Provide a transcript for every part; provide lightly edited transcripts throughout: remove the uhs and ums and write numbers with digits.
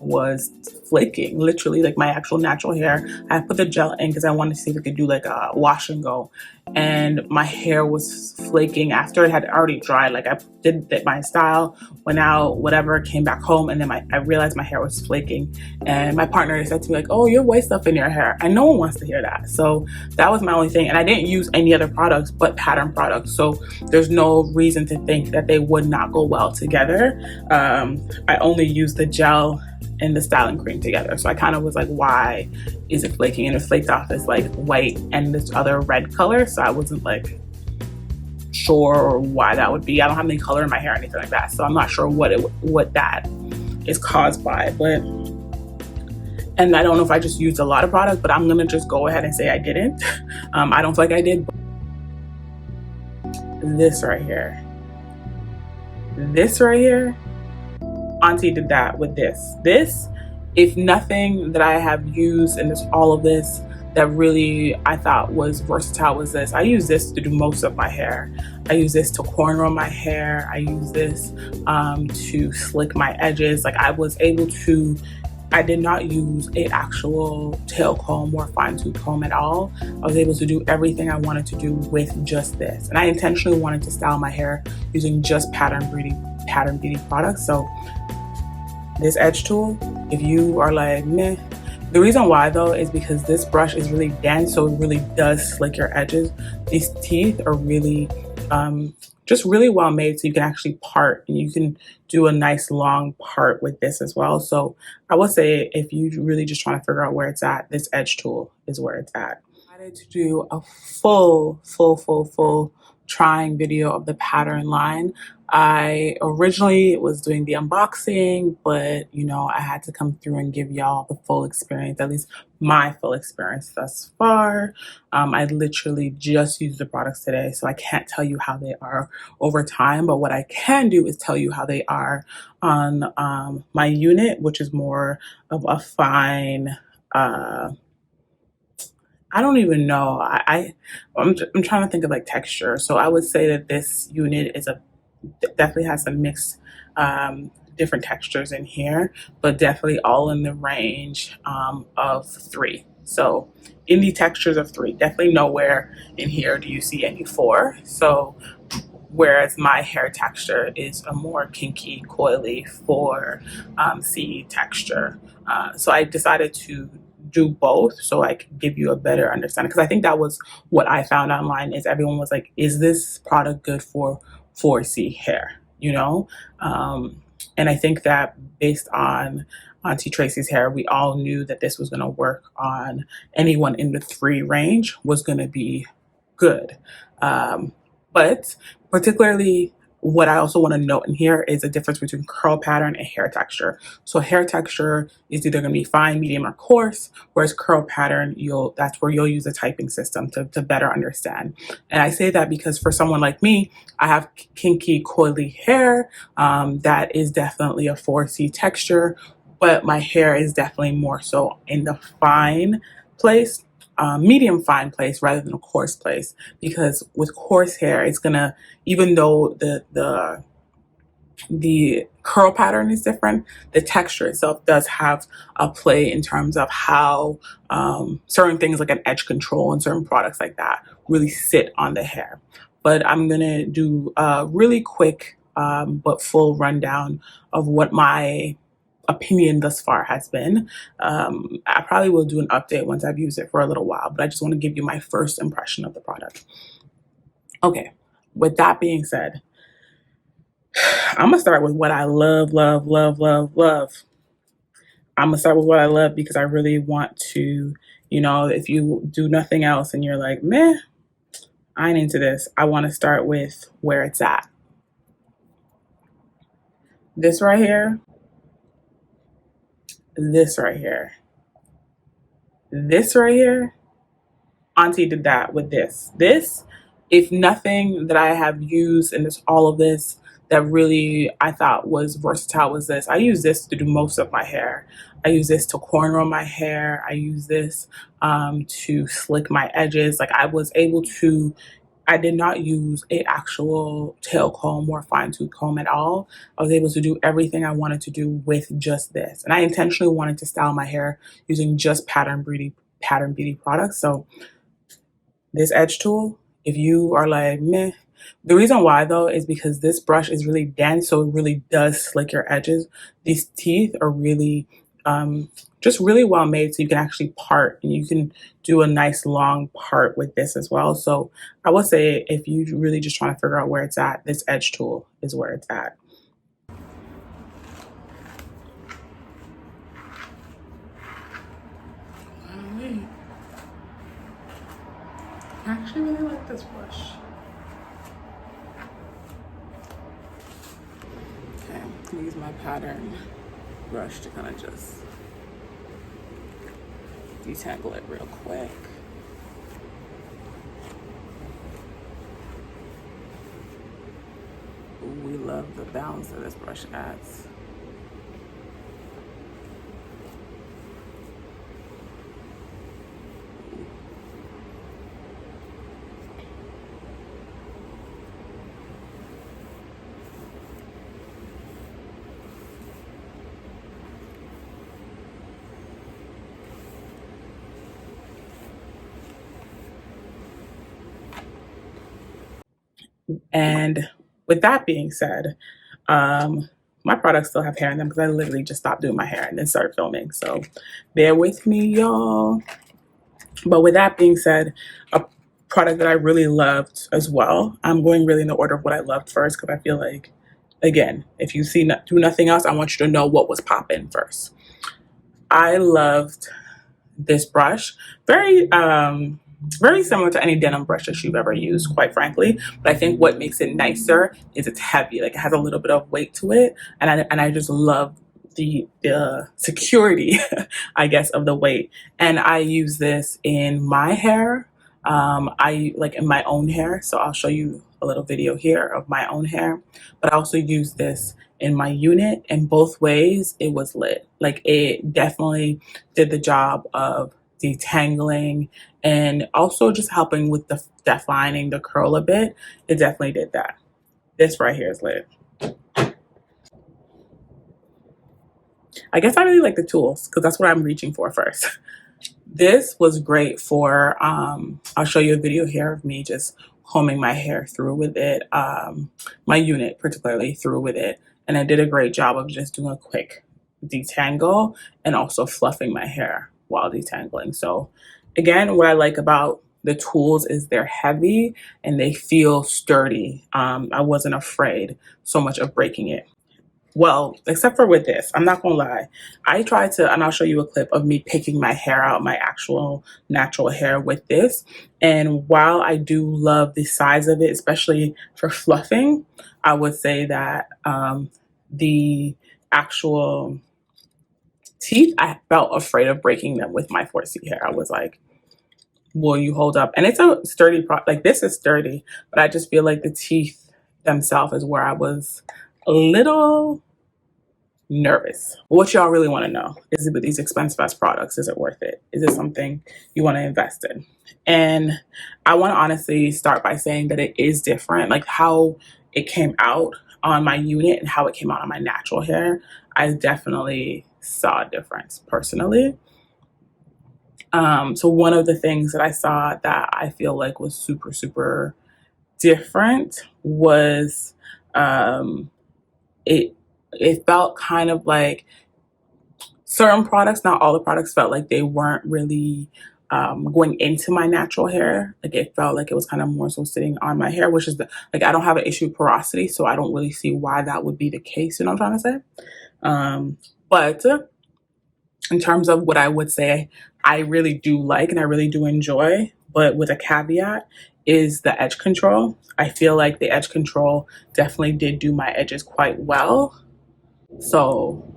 was flaking, literally, like my actual natural hair. I put the gel in because I wanted to see if it could do like a wash and go, and my hair was flaking after it had already dried. Like I did my style, went out, whatever, came back home, and then I realized my hair was flaking. And my partner said to me like, "Oh, you have white stuff in your hair," and no one wants to hear that. So that was my only thing, and I didn't use any other products but pattern products. So there's no reason to think that they would not go well together. I only used the gel and the styling cream together. So I kind of was like, why is it flaking? And it flaked off this like white and this other red color. So I wasn't like sure why that would be. I don't have any color in my hair or anything like that. So I'm not sure what that is caused by. But, and I don't know if I just used a lot of product, but I'm gonna just go ahead and say I didn't. I don't feel like I did. This right here, Auntie did that with this. If nothing that I have used in all of this that really I thought was versatile was this. I use this to do most of my hair. I use this to cornrow my hair. I use this to slick my edges. Like I did not use an actual tail comb or fine tooth comb at all. I was able to do everything I wanted to do with just this. And I intentionally wanted to style my hair using just Pattern Beauty products. So this edge tool, if you are like, meh, the reason why though is because this brush is really dense, so it really does slick your edges. These teeth are really just really well made, so you can actually part, and you can do a nice long part with this as well. So I would say if you really just trying to figure out where it's at, this edge tool is where it's at. I decided to do a full trying video of the pattern line. I originally was doing the unboxing, but you know, I had to come through and give y'all the full experience, at least my full experience thus far. I literally just used the products today, so I can't tell you how they are over time, but what I can do is tell you how they are on my unit, which is more of a fine, I don't even know. I'm trying to think of like texture. So I would say that this unit is definitely has some mixed different textures in here, but definitely all in the range of 3. So in the textures of 3, definitely nowhere in here do you see any 4. So whereas my hair texture is a more kinky, coily 4C texture. So I decided to do both so I could give you a better understanding, because I think that was what I found online, is everyone was like, is this product good for 4C hair, you know? And I think that based on Auntie Tracy's hair, we all knew that this was going to work on anyone in the 3 range, was going to be good. But particularly what I also want to note in here is the difference between curl pattern and hair texture. So hair texture is either going to be fine, medium, or coarse, whereas curl pattern, that's where you'll use a typing system to better understand. And I say that because for someone like me, I have kinky, coily hair. That is definitely a 4C texture, but my hair is definitely more so in the fine place. Medium fine place rather than a coarse place, because with coarse hair, it's gonna, even though the curl pattern is different, the texture itself does have a play in terms of how certain things like an edge control and certain products like that really sit on the hair. But I'm gonna do a really quick but full rundown of what my opinion thus far has been. I probably will do an update once I've used it for a little while, but I just want to give you my first impression of the product. Okay, with that being said, I'm gonna start with what I love. I'm gonna start with what I love because I really want to, you know, if you do nothing else and you're like, meh, I ain't into this, I want to start with where it's at. This right here, this right here, Auntie did that with this. If nothing that I have used in all of this that really I thought was versatile was this. I use this to do most of my hair. I use this to cornrow my hair. I use this to slick my edges. Like I was able to I did not use a actual tail comb or fine tooth comb at all. I was able to do everything I wanted to do with just this. And I intentionally wanted to style my hair using just pattern beauty products. So this edge tool, if you are like, meh, the reason why though is because this brush is really dense, so it really does slick your edges. These teeth are really just really well made, so you can actually part and you can do a nice long part with this as well. So I would say if you really just trying to figure out where it's at, this edge tool is where it's at. I actually really like this brush. Okay, I'm gonna use my pattern brush to kind of just detangle it real quick. Ooh, we love the bounce that this brush adds. And with that being said, my products still have hair in them because I literally just stopped doing my hair and then started filming. So bear with me, y'all. But with that being said, a product that I really loved as well, I'm going really in the order of what I loved first because I feel like, again, if you do nothing else, I want you to know what was popping first. I loved this brush. Very similar to any denim brush that you've ever used, quite frankly. But I think what makes it nicer is it's heavy. Like it has a little bit of weight to it, and I just love the security, I guess, of the weight. And I use this in my hair. I like in my own hair. So I'll show you a little video here of my own hair. But I also use this in my unit, and both ways it was lit. Like it definitely did the job of detangling and also just helping with the defining the curl a bit. It definitely did that. This right here is lit. I guess I really like the tools because that's what I'm reaching for first. This was great for, I'll show you a video here of me just combing my hair through with it, my unit particularly through with it. And I did a great job of just doing a quick detangle and also fluffing my hair while detangling. So again, what I like about the tools is they're heavy and they feel sturdy. I wasn't afraid so much of breaking it. Well, except for with this, I'm not gonna lie. I tried to, and I'll show you a clip of me picking my hair out, my actual natural hair with this. And while I do love the size of it, especially for fluffing, I would say that the actual teeth, I felt afraid of breaking them with my 4C hair. I was like, will you hold up? And it's a sturdy product. Like this is sturdy, but I just feel like the teeth themselves is where I was a little nervous. What y'all really want to know is, with these expensive ass products, is it worth it? Is it something you want to invest in? And I want to honestly start by saying that it is different. Like how it came out on my unit and how it came out on my natural hair, I definitely saw a difference personally. So one of the things that I saw that I feel like was super, super different was it felt kind of like certain products, not all the products, felt like they weren't really going into my natural hair. Like it felt like it was kind of more so sitting on my hair, which is like I don't have an issue with porosity, so I don't really see why that would be the case. You know what I'm trying to say? But in terms of what I would say I really do like and I really do enjoy, but with a caveat, is the edge control. I feel like the edge control definitely did do my edges quite well. So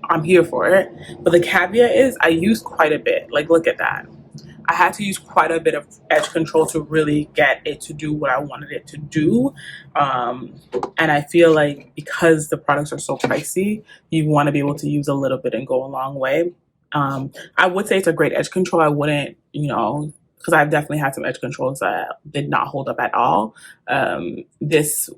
I'm here for it. But the caveat is I used quite a bit. Like, look at that. I had to use quite a bit of edge control to really get it to do what I wanted it to do. And I feel like because the products are so pricey, you want to be able to use a little bit and go a long way. I would say it's a great edge control. I wouldn't, because I've definitely had some edge controls that did not hold up at all. This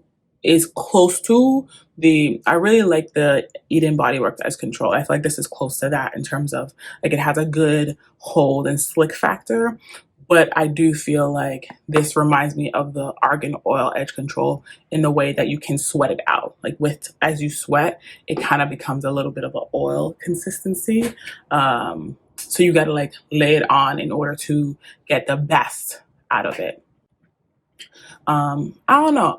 is close to I really like the Eden Bodyworks edge control. I feel like this is close to that in terms of like it has a good hold and slick factor. But I do feel like this reminds me of the Argan Oil edge control in the way that you can sweat it out. Like as you sweat, it kind of becomes a little bit of an oil consistency. So you got to like lay it on in order to get the best out of it. I don't know.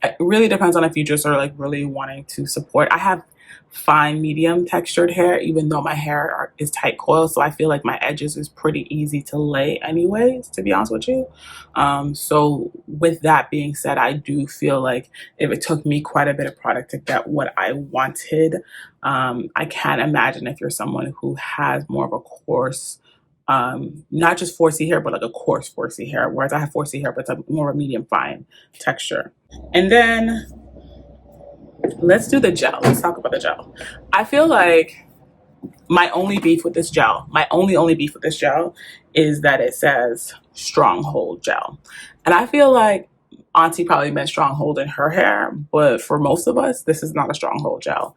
It really depends on if you just are like really wanting to support. I have fine medium textured hair, even though my hair is tight coil. So I feel like my edges is pretty easy to lay anyways, to be honest with you. So with that being said, I do feel like if it took me quite a bit of product to get what I wanted, I can't imagine if you're someone who has more of a coarse, not just 4C hair, but like a coarse 4C hair, whereas I have 4C hair, but it's a more of a medium fine texture. And then let's do the gel. Let's talk about the gel. I feel like my only beef with this gel, my only beef with this gel is that it says stronghold gel. And I feel like Auntie probably meant stronghold in her hair, but for most of us, this is not a stronghold gel.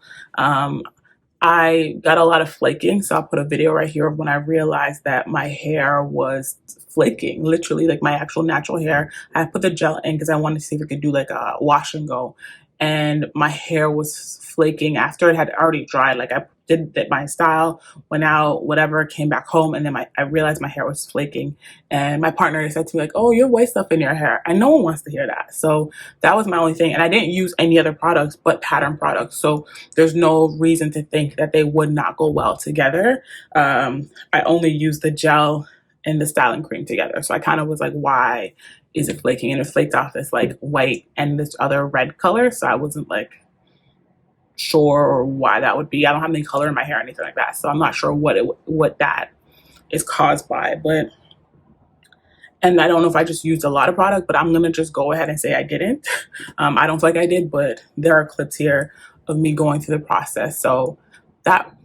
I got a lot of flaking, so I'll put a video right here of when I realized that my hair was flaking, literally like my actual natural hair. I put the gel in because I wanted to see if it could do like a wash and go. And my hair was flaking after it had already dried. Like I did my style, went out, whatever, came back home, and then I realized my hair was flaking. And my partner said to me like, "Oh, you have white stuff in your hair," and no one wants to hear that. So that was my only thing. And I didn't use any other products but pattern products. So there's no reason to think that they would not go well together. I only used the gel and the styling cream together. So I kind of was like, why is it flaking? And it flaked off this like white and this other red color. So I wasn't like sure or why that would be. I don't have any color in my hair or anything like that. So I'm not sure what that is caused by. And I don't know if I just used a lot of product, but I'm going to just go ahead and say I didn't. I don't feel like I did, but there are clips here of me going through the process. So that,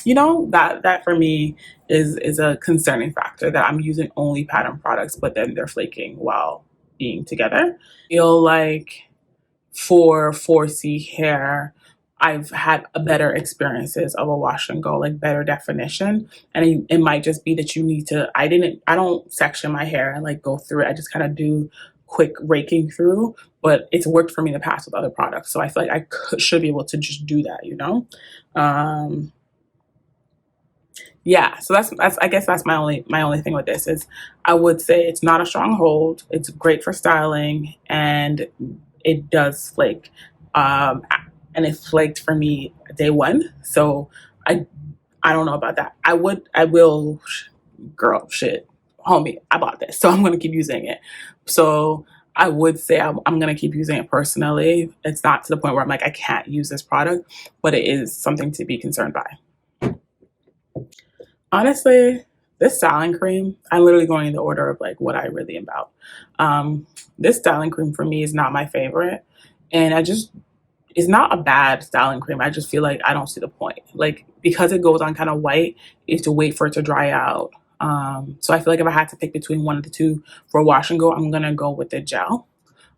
that for me is a concerning factor, that I'm using only pattern products, but then they're flaking while being together. I feel like for 4C hair, I've had a better experiences of a wash and go, like better definition. And it might just be that you need to, I don't section my hair and like go through it. I just kind of do quick raking through, but it's worked for me in the past with other products. So I feel like should be able to just do that, Yeah, so that's I guess that's my only thing with this is I would say it's not a strong hold. It's great for styling and it does flake. And it flaked for me day one. So I don't know about that. I will, girl, shit, homie, I bought this, so I'm gonna keep using it. So I would say I'm gonna keep using it personally. It's not to the point where I'm like, I can't use this product, but it is something to be concerned by. Honestly, this styling cream, I'm literally going in the order of like what I really am about. This styling cream for me is not my favorite. And it's not a bad styling cream. I just feel like I don't see the point. Like, because it goes on kind of white, you have to wait for it to dry out. So I feel like if I had to pick between one of the two for a wash and go, I'm going to go with the gel.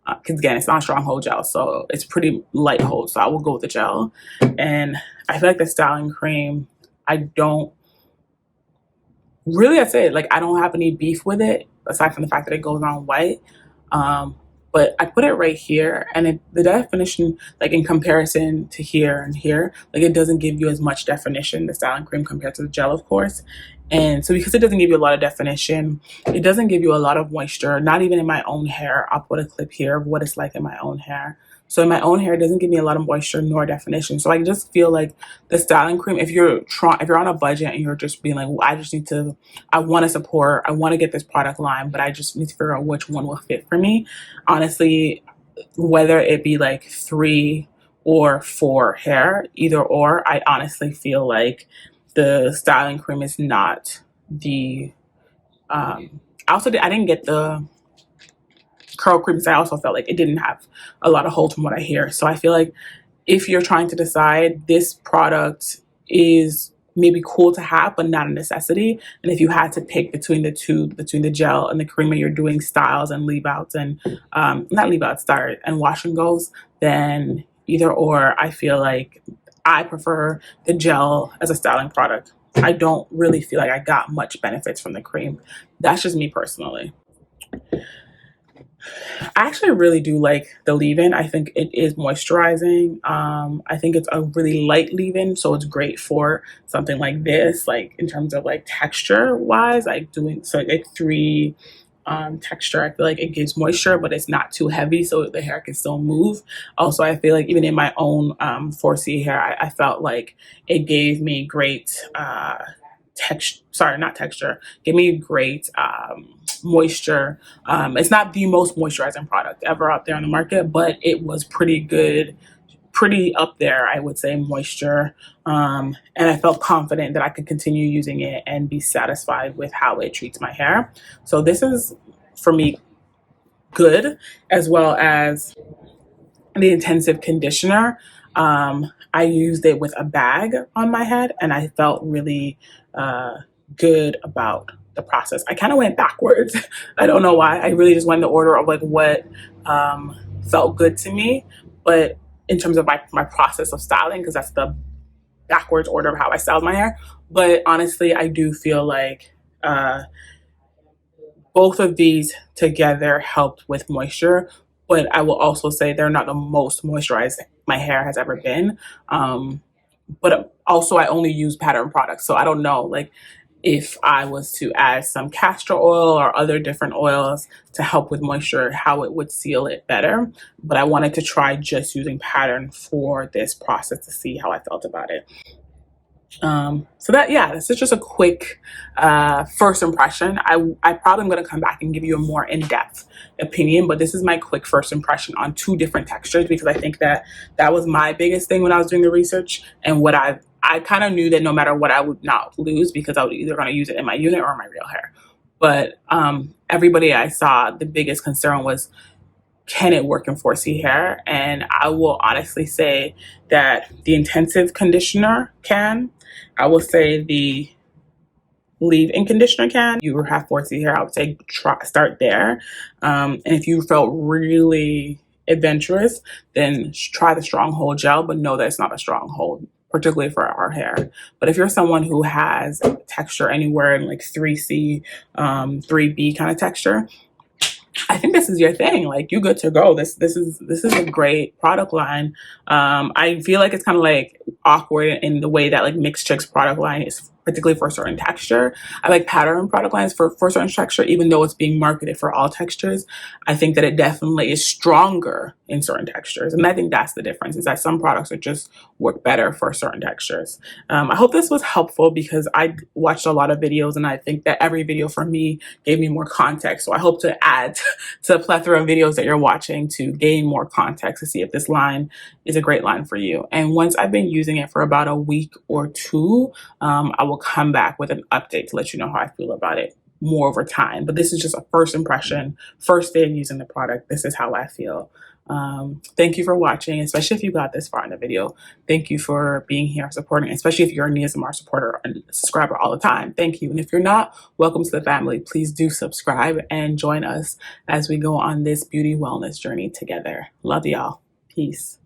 Because again, it's not a strong hold gel, so it's pretty light hold. So I will go with the gel. And I feel like the styling cream, I'd say like I don't have any beef with it, aside from the fact that it goes on white. But I put it right here, and the definition, like in comparison to here and here, like it doesn't give you as much definition, the styling cream, compared to the gel, of course. And so because it doesn't give you a lot of definition, it doesn't give you a lot of moisture, not even in my own hair. I'll put a clip here of what it's like in my own hair. So in my own hair, it doesn't give me a lot of moisture nor definition. So I just feel like the styling cream, if you're on a budget and you're just being like, well, I want to support, I want to get this product line, but I just need to figure out which one will fit for me. Honestly, whether it be like 3 or 4 hair, either or, I honestly feel like the styling cream is not the, I didn't get the curl cream because I also felt like it didn't have a lot of hold from what I hear. So I feel like if you're trying to decide, this product is maybe cool to have, but not a necessity. And if you had to pick between the two, between the gel and the cream, and you're doing styles and leave outs and not leave outs, sorry, and wash and goes, then either or, I feel like I prefer the gel as a styling product. I don't really feel like I got much benefits from the cream. That's just me personally. I actually really do like the leave-in. I think it is moisturizing. I think it's a really light leave-in, so it's great for something like this, like in terms of like texture wise, like doing so like three texture. I feel like it gives moisture, but it's not too heavy, so the hair can still move. Also, I feel like even in my own 4C hair, I felt like it gave me great texture, sorry, not texture, give me great moisture. It's not the most moisturizing product ever out there on the market, but it was pretty good, pretty up there, I would say, moisture. And I felt confident that I could continue using it and be satisfied with how it treats my hair. So this is, for me, good, as well as the intensive conditioner. I used it with a bag on my head, and I felt really good about the process. I kind of went backwards. I don't know why. I really just went in the order of like what felt good to me, but in terms of my process of styling, because that's the backwards order of how I styled my hair. But honestly, I do feel like both of these together helped with moisture, but I will also say they're not the most moisturized my hair has ever been. But also I only use pattern products, so I don't know like if I was to add some castor oil or other different oils to help with moisture, how it would seal it better. But I wanted to try just using pattern for this process to see how I felt about it. So that, yeah, this is just a quick first impression. I probably am going to come back and give you a more in-depth opinion, but this is my quick first impression on two different textures, because I think that that was my biggest thing when I was doing the research, and what I kind of knew that no matter what, I would not lose, because I would either going to use it in my unit or my real hair. But everybody I saw, the biggest concern was, can it work in 4C hair? And I will honestly say that the intensive conditioner can. I will say the leave-in conditioner can. You have 4C hair, I would say start there. And if you felt really adventurous, then try the stronghold gel, but know that it's not a stronghold, particularly for our hair. But if you're someone who has texture anywhere in like 3C, 3B kind of texture, I think this is your thing. Like, you good to go. This is a great product line. I feel like it's kind of like awkward in the way that like Mixed Chicks product line is particularly for a certain texture. I like pattern product lines for certain texture, even though it's being marketed for all textures. I think that it definitely is stronger in certain textures. And I think that's the difference, is that some products are just work better for certain textures. I hope this was helpful, because I watched a lot of videos and I think that every video for me gave me more context. So I hope to add to the plethora of videos that you're watching to gain more context to see if this line is a great line for you. And once I've been using it for about a week or two, I will come back with an update to let you know how I feel about it more over time. But this is just a first impression, first day of using the product. This is how I feel. Thank you for watching, especially if you got this far in the video. Thank you for being here, supporting, especially if you're a NiaSMR supporter and subscriber all the time. Thank you. And if you're not, welcome to the family. Please do subscribe and join us as we go on this beauty wellness journey together. Love y'all. Peace.